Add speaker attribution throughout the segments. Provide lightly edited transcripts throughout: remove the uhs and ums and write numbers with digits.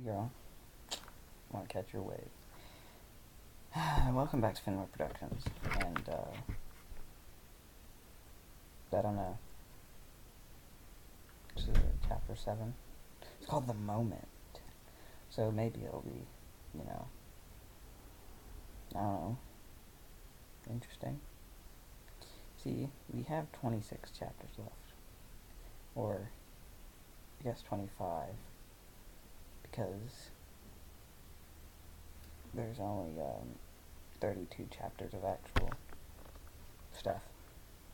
Speaker 1: girl. Want to catch your wave. Welcome back to FInway Productions. And, I don't know. This is chapter 7. It's called The Moment. So maybe it'll be, I don't know, interesting. See, we have 26 chapters left. Or, I guess 25. Because there's only 32 chapters of actual stuff.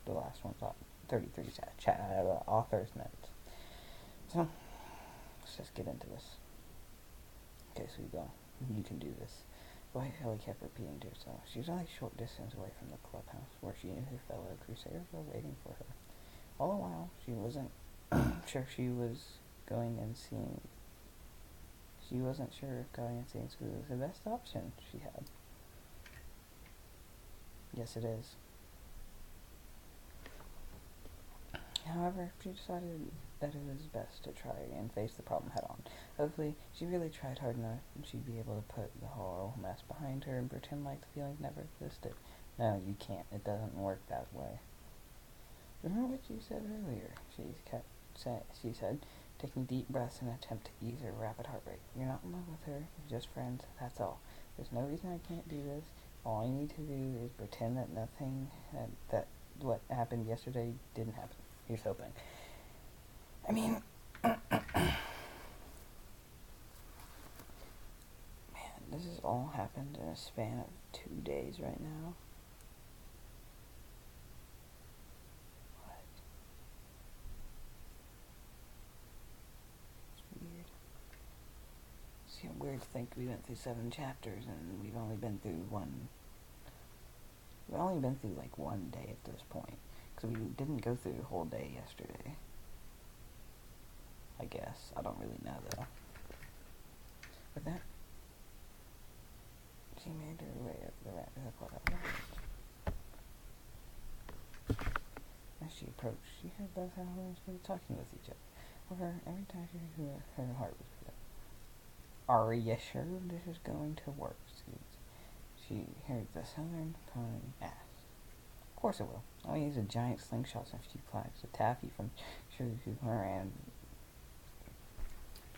Speaker 1: The last one's 33 author's notes. So, let's just get into this. Okay, so you can do this. White Ellie kept repeating to herself. She was only a short distance away from the clubhouse, where she and her fellow crusaders were waiting for her. All the while, she wasn't sure she was going and seeing. She wasn't sure if going and seeing school was the best option she had. Yes, it is. However, she decided that it was best to try and face the problem head on. Hopefully, she really tried hard enough and she'd be able to put the whole mess behind her and pretend like the feelings never existed. No, you can't. It doesn't work that way. Remember what you said earlier? She said, taking deep breaths in an attempt to ease her rapid heart rate. You're not in love with her. You're just friends. That's all. There's no reason I can't do this. All I need to do is pretend that nothing, that what happened yesterday didn't happen. Here's hoping. I mean, man, this has all happened in a span of 2 days right now. What? It's weird. See how weird to think we went through 7 chapters and we've only been through one. We've only been through like 1 day at this point. Because we didn't go through the whole day yesterday. I guess. I don't really know though. But that, she made her way up the ramp to the clubhouse. As she approached, she heard both howlers talking with each other. However, every time she heard her heart was beating. Are you sure this is going to work? She heard the southern pony ask. Of course it will. I'll use a giant slingshot and a few flags. The taffy from her and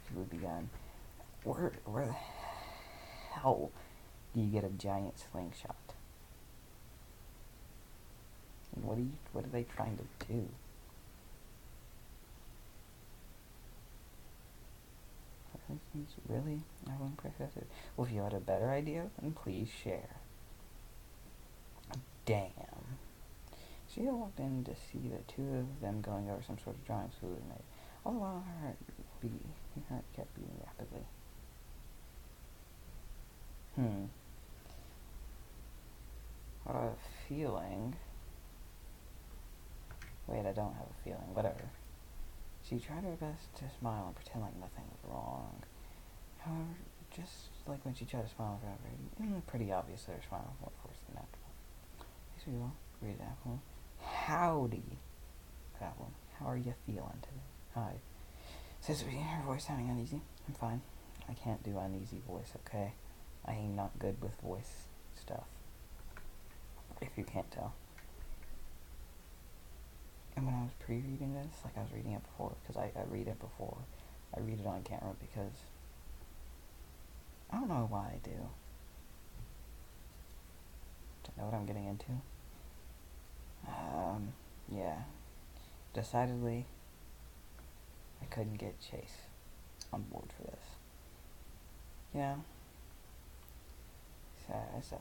Speaker 1: she would be gone. Where the hell do you get a giant slingshot? And what are they trying to do? Really? I won't process it. Well, if you had a better idea, then please share. Damn. She had walked in to see the two of them going over some sort of drawing school had made. All the while, her heart kept beating rapidly. What a feeling. Wait, I don't have a feeling. Whatever. She tried her best to smile and pretend like nothing was wrong. However, just like when she tried to smile forever, it was pretty obvious that her smile was more forced than natural. Hey, sweetie, great apple. Howdy, Apple. How are you feeling today? Hi. Says sweetie, her voice sounding uneasy. I'm fine. I can't do uneasy voice, okay? I ain't not good with voice stuff. If you can't tell. And when I was pre-reading this, like I was reading it before, because I read it before. I read it on camera because I don't know why I do. Do you know what I'm getting into? Yeah. Decidedly, I couldn't get Chase on board for this. Yeah. So,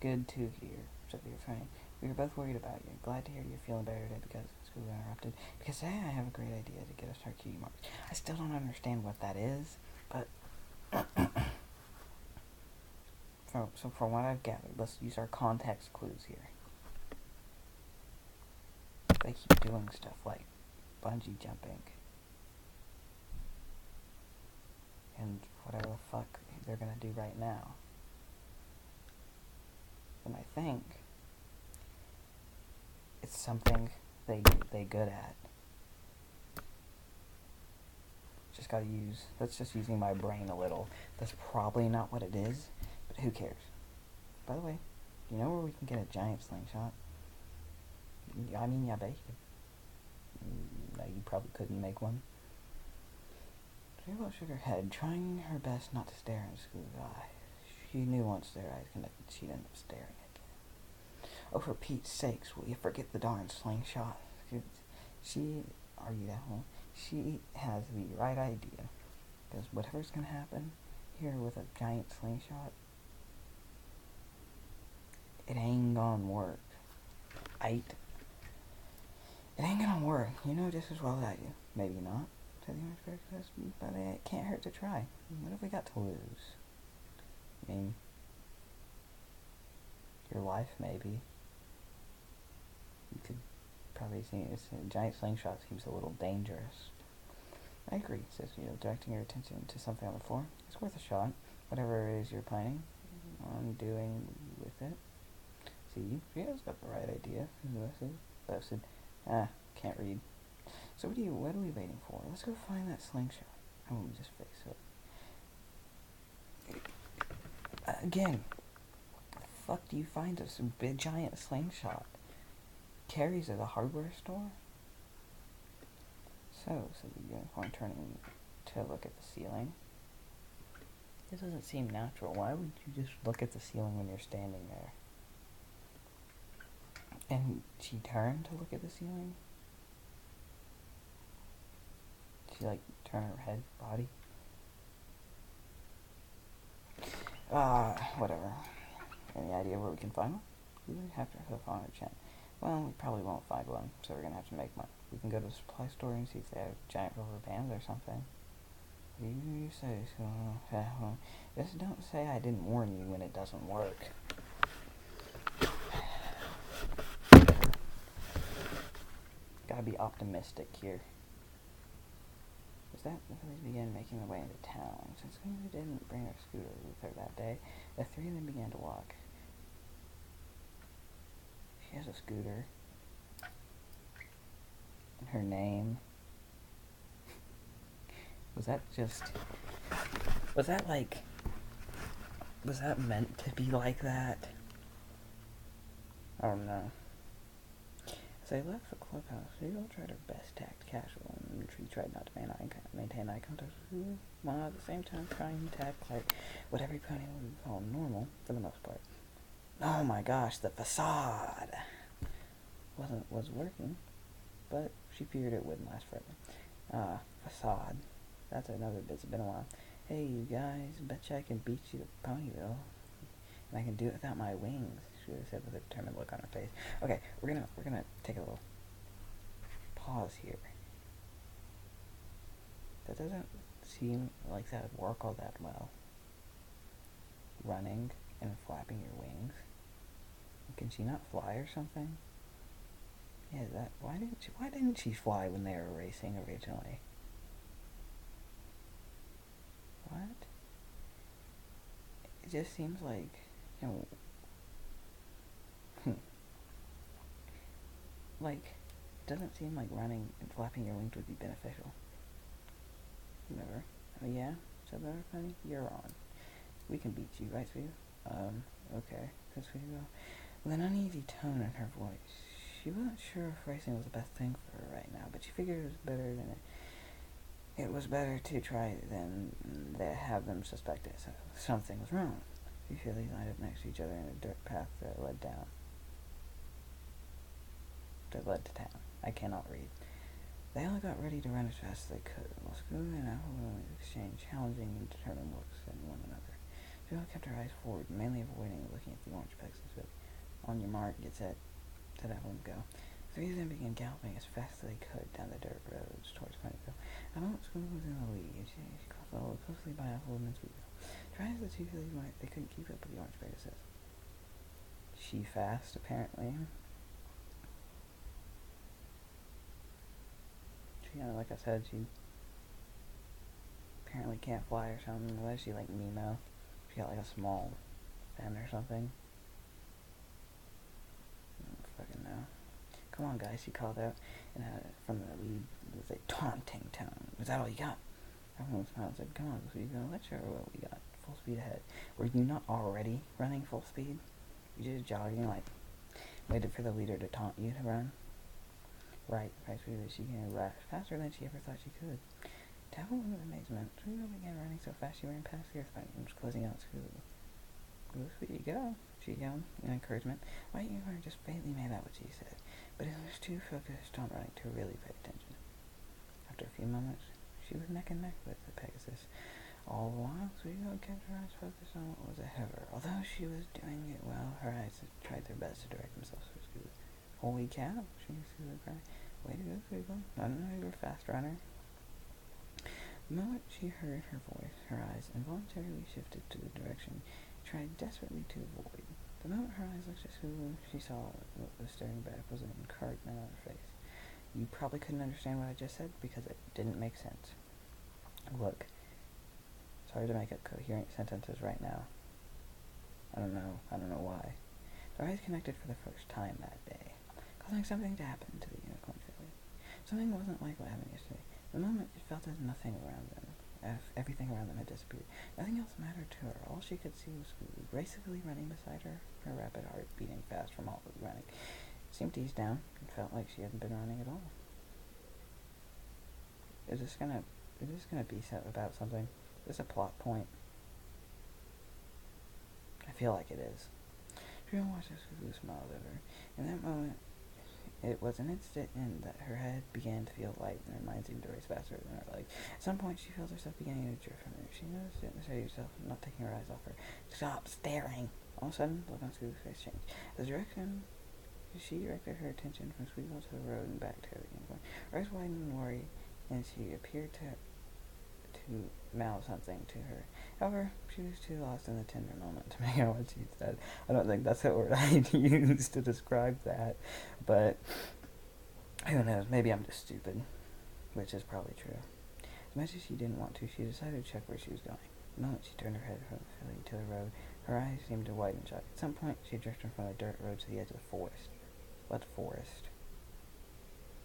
Speaker 1: good to hear, said the refrain. We were both worried about you. Glad to hear you're feeling better today because school got interrupted. Because today I have a great idea to get us our cutie marks. I still don't understand what that is, but so from what I've gathered, let's use our context clues here. They keep doing stuff like bungee jumping and whatever the fuck they're gonna do right now. And I think it's something they good at. That's just using my brain a little. That's probably not what it is, but who cares? By the way, you know where we can get a giant slingshot? I mean, yeah, I bet you could. No, you probably couldn't make one. She shook her head, trying her best not to stare in Scoo's eyes. She knew once their eyes connected, she'd end up staring again. Oh, for Pete's sakes, will you forget the darn slingshot? She argued at home. She has the right idea. Because whatever's gonna happen here with a giant slingshot, it ain't gonna work. It ain't gonna work. You know just as well as I do. Maybe not, said the orange bear, but it can't hurt to try. What have we got to lose? I mean, your life, maybe. You could probably see a giant slingshot seems a little dangerous. I agree, says Vito, directing your attention to something on the floor. It's worth a shot, whatever it is you're planning on doing with it. See, Vito's got the right idea. Said, can't read. So what are we waiting for? Let's go find that slingshot. I'm gonna just face it. Again, the fuck do you find a big giant slingshot? Carries at a hardware store? So, said the unicorn, turning to look at the ceiling. This doesn't seem natural. Why would you just look at the ceiling when you're standing there? And she turned to look at the ceiling? She, turned her head, body? Whatever. Any idea where we can find one? We would have to hoof on her chin. Well, we probably won't find one, so we're gonna have to make one. We can go to the supply store and see if they have giant rubber bands or something. You say so. Well, just don't say I didn't warn you when it doesn't work. Gotta be optimistic here. Was that before they began making their way into town? Since Scooter didn't bring her scooter with her that day, the three of them began to walk. She has a scooter. And her name. Was that meant to be like that? I don't know. As they left the clubhouse, they all tried her best to act casual, and she tried not to maintain eye contact with her, while at the same time trying to act like what every pony would call normal, for the most part. Oh my gosh, the facade was working, but she feared it wouldn't last forever. Facade. That's another bit. It's been a while. Hey, you guys, betcha I can beat you to Ponyville, and I can do it without my wings, she would have said with a determined look on her face. Okay, we're gonna take a little pause here. That doesn't seem like that would work all that well. Running and flapping your wings. Can she not fly or something? Yeah, why didn't she fly when they were racing originally? What? It just seems like, it doesn't seem like running and flapping your wings would be beneficial. Whatever. Oh yeah? Said the other pony? You're on. We can beat you, right, Sweetie? Okay. Said Sweetie Belle, with an uneasy tone in her voice. She wasn't sure if racing was the best thing for her right now, but she figured it was better to try than to have them suspect it. So something was wrong. Two fillies lined up next to each other in a dirt path that led to town. I cannot read. They all got ready to run as fast as they could, while Scooter and Apple exchanged challenging and determined looks at one another. She all kept her eyes forward, mainly avoiding looking at the orange pegs and said, "On your mark, get set," said Apple and go. Three of them began galloping as fast as they could down the dirt roads towards Ponyville. At the moment, Scooter was in the lead. She followed closely by Apple and Sweetville. Trying as the two fillies might, they couldn't keep up with the orange Pegasus. She fast, apparently. She, like I said, she apparently can't fly or something. What is she, like Nemo? She got like a small fin or something. I don't fucking know. Come on, guys, she called out from the lead with a taunting tone. "Is that all you got?" Everyone smiled and said, "Come on, Sweetie, let's show her what we got. Full speed ahead." Were you not already running full speed? You just jogging, like, waited for the leader to taunt you to run? Right, Sweetie, she began to rush faster than she ever thought she could. To everyone with amazement, Sweetie began running so fast she ran past the earthquake and was closing out school. "Go, Sweetie, go," she yelled in encouragement. White Unicorn just faintly made out what she said, but it was too focused on running to really pay attention. After a few moments, she was neck and neck with the Pegasus. All the while, Sweetie kept her eyes focused on what was ahead of her. Although she was doing it well, her eyes tried their best to direct themselves to Sweetie. "Holy cow," she would cry. "Way to go, Sweetie. I didn't know you were a fast runner." The moment she heard her voice, her eyes involuntarily shifted to the direction she tried desperately to avoid. The moment her eyes looked at Sue, she saw what was staring back was an encouragement on her face. "You probably couldn't understand what I just said because it didn't make sense. Look, it's hard to make up coherent sentences right now. I don't know why." Their eyes connected for the first time that day, causing something to happen to the unicorn family. Something wasn't like what happened yesterday. The moment it felt as nothing around them, as everything around them had disappeared. Nothing else mattered to her. All she could see was Scooby gracefully running beside her, her rapid heart beating fast from all the running. It seemed to ease down. It felt like she hadn't been running at all. Is this gonna be about something? Is this a plot point? I feel like it is. She watched as Scooby smiled at her. In that moment, it was an instant in that her head began to feel light and her mind seemed to race faster than her legs. At some point, she felt herself beginning to drift from her. She noticed it and said to herself, not taking her eyes off her, "Stop staring!" All of a sudden, the look on Scooby's face changed. She directed her attention from Squeakle to the road and back to the unicorn. Her eyes widened in worry, and she appeared to mouth something to her. However, she was too lost in the tender moment to make out what she said. I don't think that's the word I'd use to describe that, but who knows, maybe I'm just stupid, which is probably true. As much as she didn't want to, she decided to check where she was going. The moment she turned her head from the filly to the road, her eyes seemed to widen shut. At some point, she drifted from a dirt road to the edge of the forest. What forest?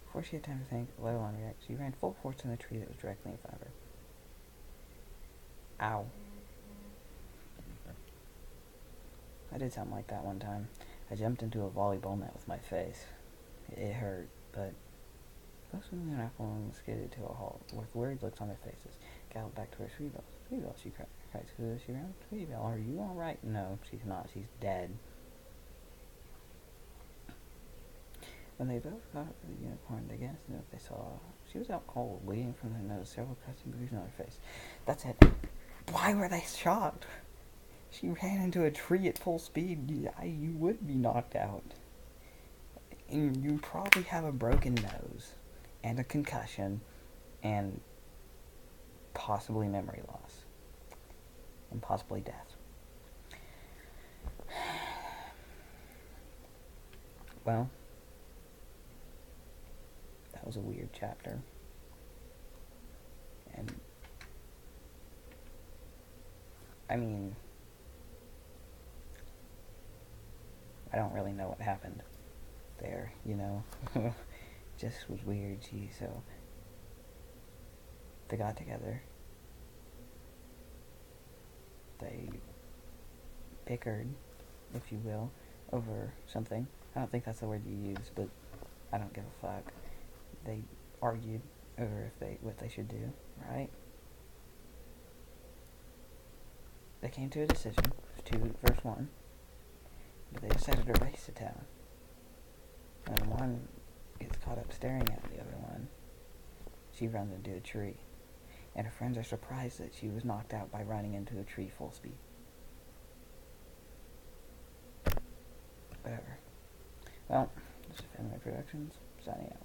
Speaker 1: Before she had time to think, let alone react, she ran full force in the tree that was directly in front of her. Ow. I did something like that one time. I jumped into a volleyball net with my face. It hurt, but both Sweetie and Apple skidded to a halt, with worried looks on their faces. Galloped back to her. "Sweetie Belle, she cried. She ran. "Sweetie Belle, are you alright?" "No, she's not. She's dead." When they both got up to the unicorn, they guessed what they saw. She was out cold, bleeding from her nose, several cuts and bruises on her face. That's it. Why were they shocked? She ran into a tree at full speed. You would be knocked out. And you probably have a broken nose, and a concussion, and possibly memory loss, and possibly death. Well, that was a weird chapter. And I mean, I don't really know what happened there, just was weird. So they got together, they bickered, if you will, over something. I don't think that's the word you use, but I don't give a fuck. They argued over what they should do, right? They came to a decision, 2 versus 1, but they decided to race to town. And one gets caught up staring at the other one. She runs into a tree, and her friends are surprised that she was knocked out by running into a tree full speed. Whatever. Well, this is FInway Productions, signing out.